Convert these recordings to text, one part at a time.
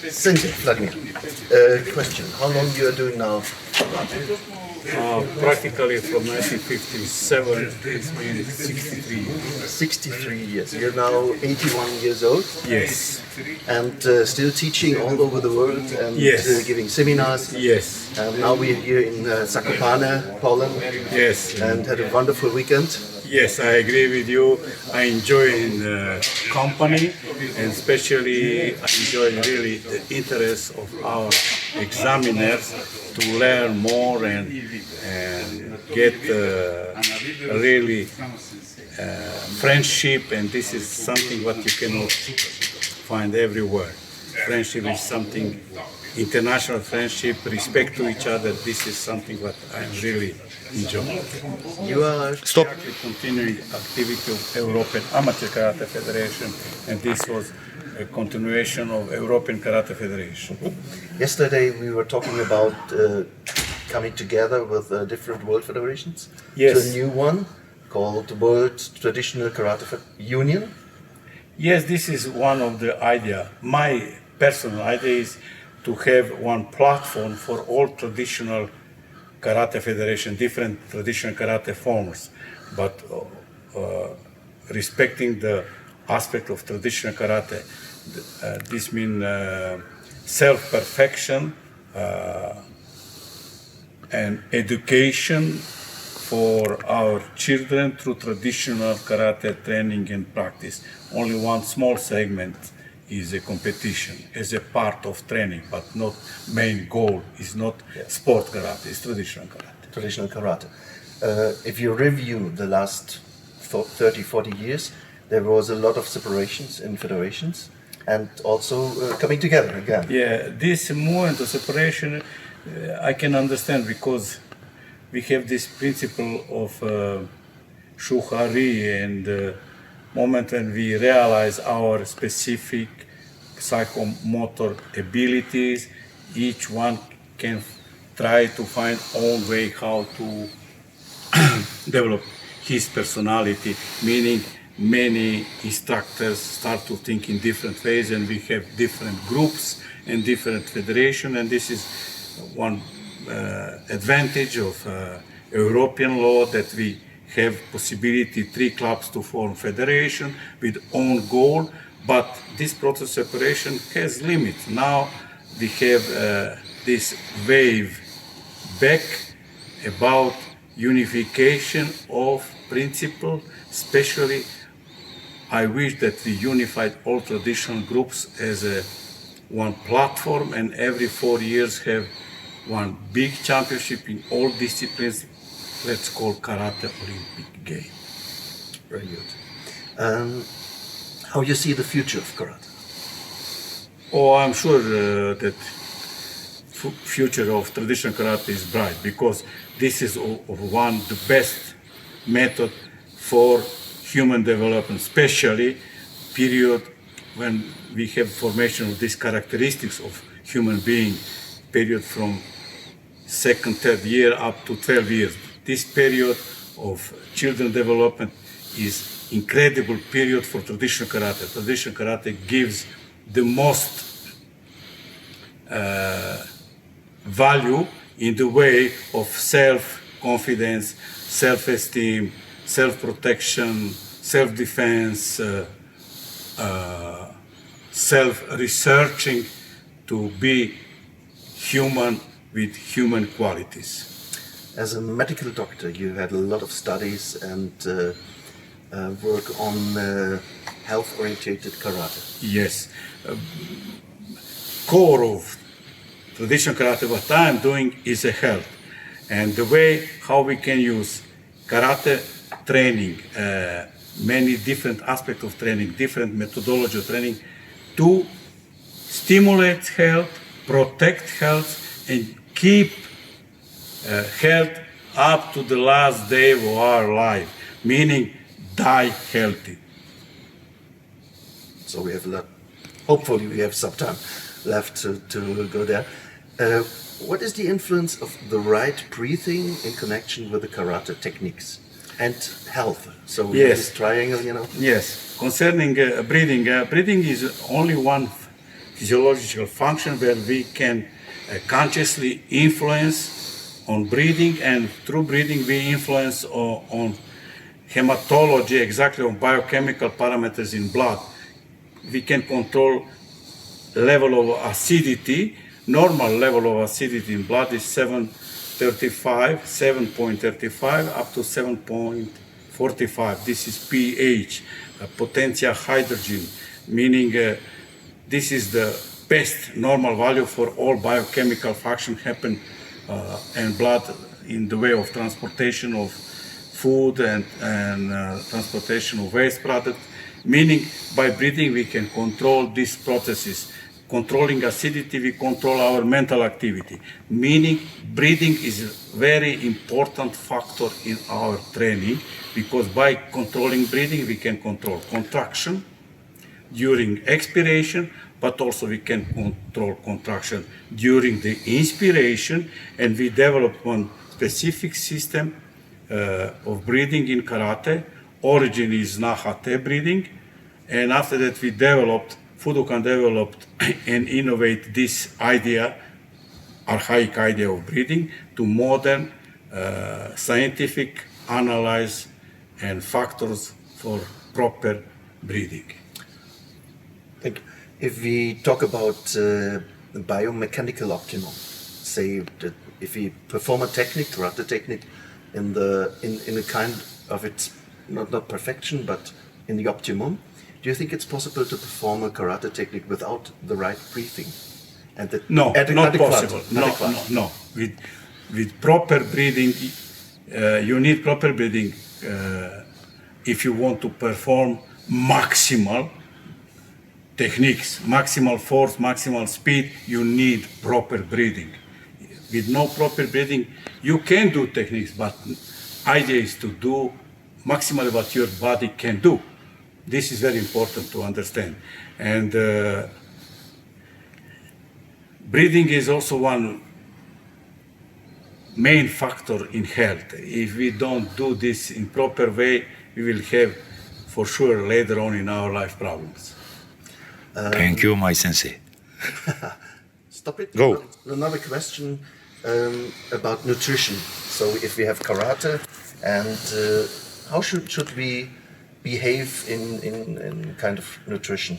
Sensei, Vladimir, question. How long you are doing now? Practically from 1957, it's been 63 years. 63 years. You're now 81 years old. Yes. And still teaching all over the world and Yes. giving seminars. Yes. And now we're here in Zakopane, Poland. Yes. And had a wonderful weekend. Yes, I agree with you. I enjoy in the company, and especially I enjoy really the interest of our examiners to learn more and get really friendship, and this is something what you cannot find everywhere. Friendship is something, international friendship, respect to each other. This is something what I really enjoy. You are Continuing activity of European Amateur Karate Federation, and this was a continuation of European Karate Federation. Yesterday we were talking about coming together with different world federations. Yes. To a new one called World Traditional Karate Union. Yes, this is one of the idea. My personal idea is to have one platform for all traditional karate federation, different traditional karate forms, but respecting the aspect of traditional karate. This means self-perfection and education for our children through traditional karate training and practice. Only one small segment is a competition as a part of training, but not main goal is not sport karate, it's traditional karate. Traditional karate. If you review the last 30, 40 years, there was a lot of separations in federations and also coming together again. Yeah, this movement of separation I can understand because we have this principle of shuhari, and the moment when we realize our specific psychomotor abilities, each one can try to find own way how to develop his personality, meaning many instructors start to think in different ways, and we have different groups and different federation, and this is one advantage of European law, that we have possibility 3 clubs to form federation with own goal, but this process of separation has limits. Now we have this wave back about unification of principle, especially I wish that we unified all traditional groups as one platform, and every 4 years have one big championship in all disciplines, let's call Karate Olympic game. Very good. How you see the future of karate? Oh, I'm sure that future of traditional karate is bright, because this is one the best method for human development, especially period when we have formation of these characteristics of human being, period from 2nd, 3rd year up to 12 years. This period of children development is incredible period for traditional karate. Traditional karate gives the most value in the way of self-confidence, self-esteem, self-protection, self-defense, self-researching to be human with human qualities. As a medical doctor, you had a lot of studies and work on health-oriented karate. Yes. Core of traditional karate, what I am doing is a health. And the way how we can use karate training, many different aspects of training, different methodology of training to stimulate health, protect health, and keep health up to the last day of our life, meaning die healthy. So we have hopefully we have some time left to go there. What is the influence of the right breathing in connection with the karate techniques and health? So yes, this triangle, you know. Yes, concerning breathing, breathing is only one physiological function where we can consciously influence on breathing, and through breathing we influence on hematology, exactly on biochemical parameters in blood. We can control level of acidity. Normal level of acidity in blood is 7.35 up to 7.45. This is pH, potential hydrogen, meaning this is the best normal value for all biochemical function happen in blood in the way of transportation of food and transportation of waste product. Meaning by breathing we can control these processes. Controlling acidity, we control our mental activity. Meaning breathing is a very important factor in our training, because by controlling breathing we can control contraction during expiration, but also we can control contraction during the inspiration, and we develop one specific system of breathing in karate. Origin is Nahate breathing, and after that we developed, Fudokan developed and innovate this idea, archaic idea of breathing, to modern scientific analyze and factors for proper breathing. Thank you. If we talk about biomechanical optimum, say that if we perform a technique, karate technique, in a kind of its not perfection, but in the optimum, do you think it's possible to perform a karate technique without the right breathing? And no, not possible. No. With proper breathing, you need proper breathing if you want to perform maximal techniques, maximal force, maximal speed. You need proper breathing. With no proper breathing, you can do techniques, but idea is to do maximally what your body can do. This is very important to understand. And breathing is also one main factor in health. If we don't do this in proper way, we will have for sure later on in our life problems. Thank you, my sensei. Stop it. Go. Another question about nutrition. So if we have karate, and how should we behave in kind of nutrition?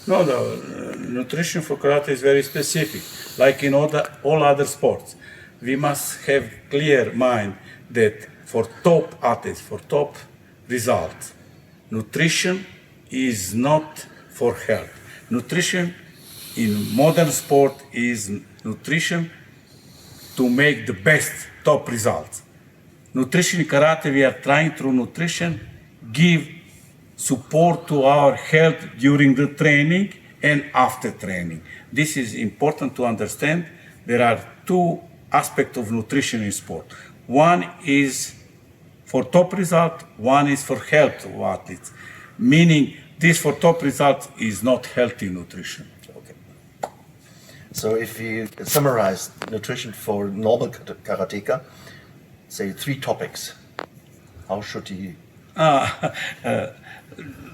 No, the nutrition for karate is very specific. Like in all other sports, we must have clear mind that for top athletes, for top results, nutrition is not for health. Nutrition in modern sport is nutrition to make the best top results. Nutrition in karate, we are trying through nutrition give support to our health during the training and after training. This is important to understand. There are two aspects of nutrition in sport. One is for top result, one is for health of athletes. Meaning this for top result is not healthy nutrition. Okay. So if you summarize nutrition for normal karateka, say 3 topics, how should he?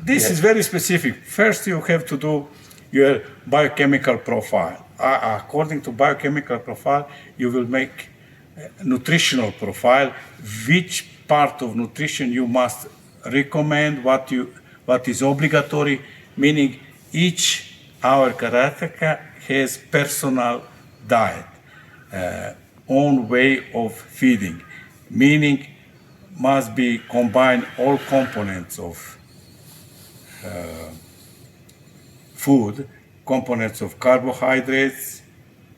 This is very specific. First, you have to do your biochemical profile. According to biochemical profile, you will make nutritional profile. Which part of nutrition you must recommend? What is obligatory? Meaning, each our karateka has personal diet, own way of feeding. Meaning, must be combine all components of food, components of carbohydrates,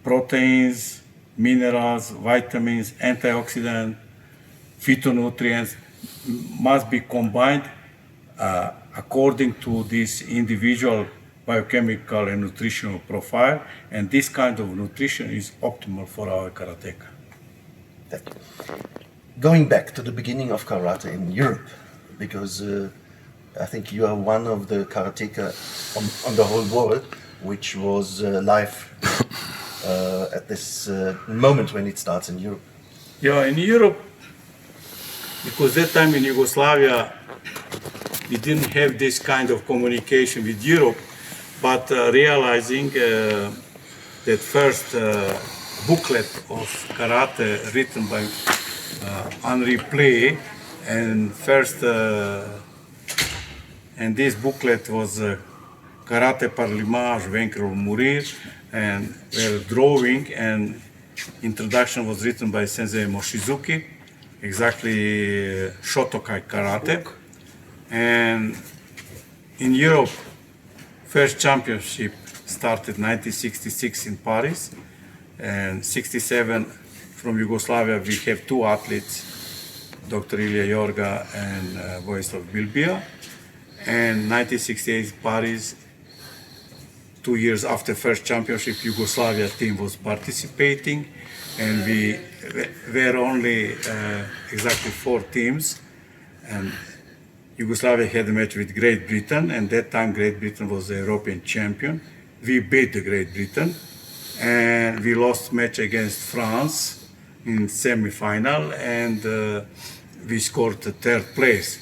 proteins, minerals, vitamins, antioxidants, phytonutrients, must be combined according to this individual biochemical and nutritional profile, and this kind of nutrition is optimal for our karateka. Thank you. Going back to the beginning of karate in Europe, because I think you are one of the karateka on the whole world which was live at this moment when it starts in Europe. Yeah, in Europe, because that time in Yugoslavia, we didn't have this kind of communication with Europe. but realizing that first booklet of karate written by Henri Play, and first and this booklet was Karate par l'image, vaincre ou mourir, and were drawing, and introduction was written by Sensei Moshizuki, exactly Shotokan Karate. And in Europe, first championship started 1966 in Paris, and 67 from Yugoslavia we have two athletes, Dr. Ilija Jorga and Vojislav Bilbija. And 1968 Paris, 2 years after first championship, Yugoslavia team was participating, and we were only exactly 4 teams, and Yugoslavia had a match with Great Britain, and that time Great Britain was the European champion. We beat the Great Britain, and we lost match against France in semi-final, and we scored the 3rd place.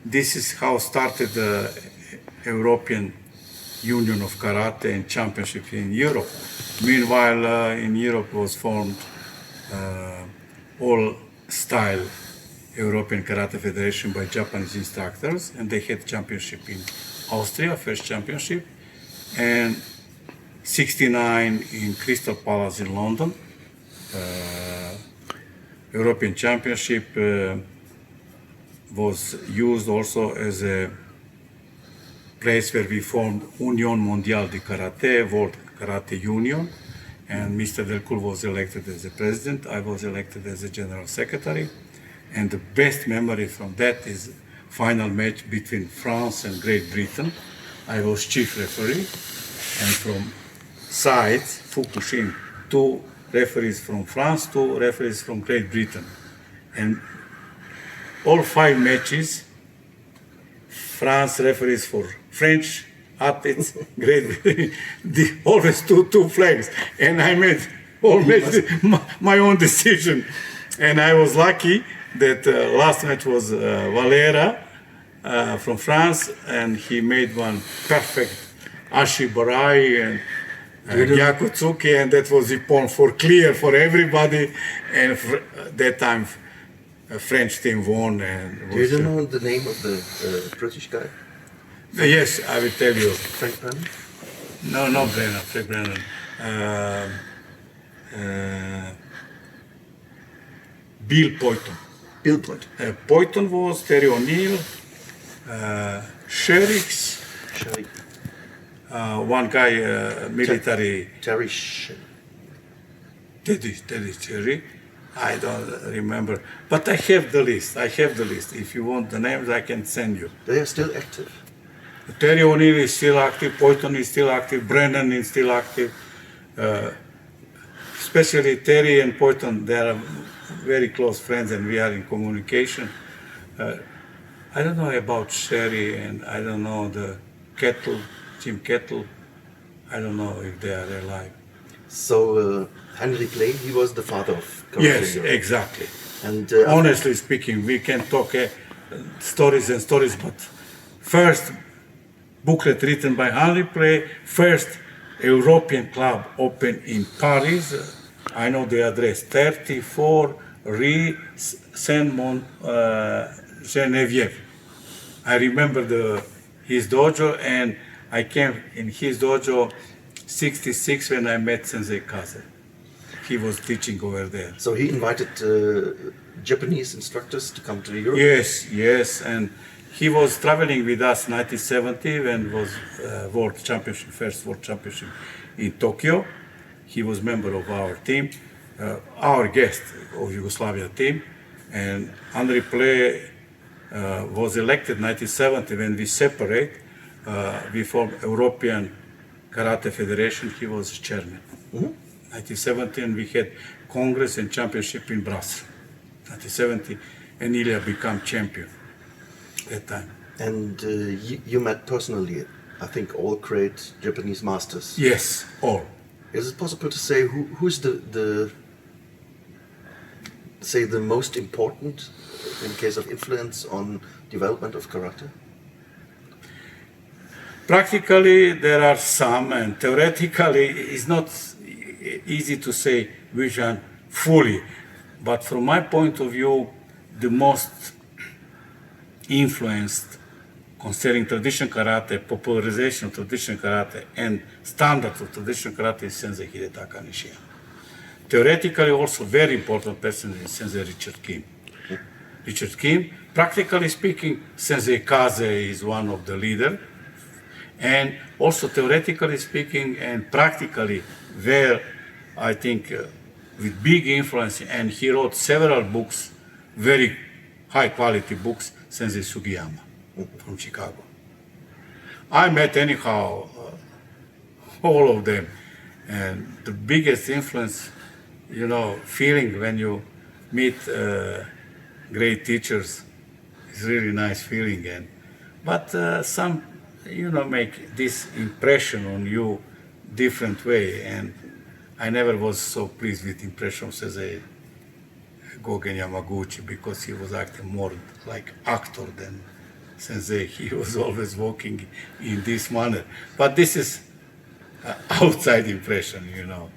This is how started the European Union of Karate and Championship in Europe. Meanwhile, in Europe was formed all-style European Karate Federation by Japanese instructors, and they had championship in Austria, first championship, and 69 in Crystal Palace in London. European Championship was used also as a place where we formed Union Mondiale de Karate, World Karate Union, and Mr. Delcourt was elected as the president. I was elected as the general secretary, and the best memory from that is final match between France and Great Britain. I was chief referee, and from sides, Fukushin, 2 referees from France, 2 referees from Great Britain. And all 5 matches, France referees for French athletes, Great Britain, always two flags. And I made all matches my own decision. And I was lucky that last match was Valera from France, and he made one perfect Ashi Barai and Gyakutsuki, and that was Ippon for clear for everybody. And that time, a French team won. And do you know the name of the British guy? Yes, I will tell you. Frank Brennan? No, not Brennan. Frank Brennan. Bill Poyton. Bill Poyton. Poyton was Terry O'Neill, Sherricks, one guy, military. Terry Teddy Cherry. I don't remember, but I have the list. If you want the names, I can send you. They are still active. Terry O'Neill is still active, Poyton is still active, Brennan is still active. Especially Terry and Poyton, they are very close friends, and we are in communication. I don't know about Sherry, and I don't know the Jim Kettle. I don't know if they are alive. So Henry Play, he was the father of karate. Yes, exactly. And honestly speaking, we can talk stories and stories, but first booklet written by Henry Play, first European club open in Paris. I know the address, 34 Rue Saint-Geneviève. I remember his dojo, and I came in his dojo 66 when I met Sensei Kaze. He was teaching over there. So he invited Japanese instructors to come to Europe? Yes, and he was traveling with us 1970 when was World Championship, first World Championship in Tokyo. He was member of our team, our guest of Yugoslavia team, and Henry Play was elected 1970 when we separate. We formed European Karate Federation. He was chairman. 1970, we had Congress and Championship in Brussels. 1970, and Ilija became champion that time. And you met personally, I think, all great Japanese masters. Yes, all. Is it possible to say who's the most important in case of influence on development of karate? Practically, there are some, and theoretically, it's not easy to say which one fully. But from my point of view, the most influenced concerning traditional karate, popularization of traditional karate, and standards of traditional karate is Sensei Hidetaka Nishiyama. Theoretically, also very important person is Sensei Richard Kim. Richard Kim, practically speaking, Sensei Kaze is one of the leaders. And also theoretically speaking and practically, where I think with big influence, and he wrote several books, very high quality books, Sensei Sugiyama from Chicago. I met anyhow all of them, and the biggest influence, you know, feeling when you meet great teachers is really nice feeling. And but some, you know, make this impression on you different way, and I never was so pleased with impression of Sensei Gogen Yamaguchi, because he was acting more like actor than Sensei. He was always walking in this manner. But this is outside impression, you know.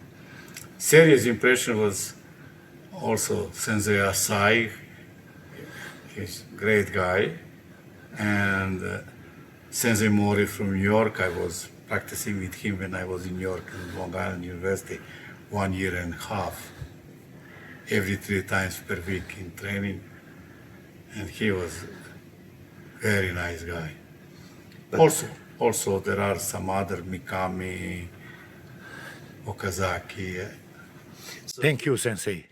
Serious impression was also Sensei Asai. He's a great guy. And Sensei Mori from New York, I was practicing with him when I was in New York in Long Island University 1.5 years, every 3 times per week in training. And he was a very nice guy. Also there are some other, Mikami, Okazaki. Thank you, Sensei.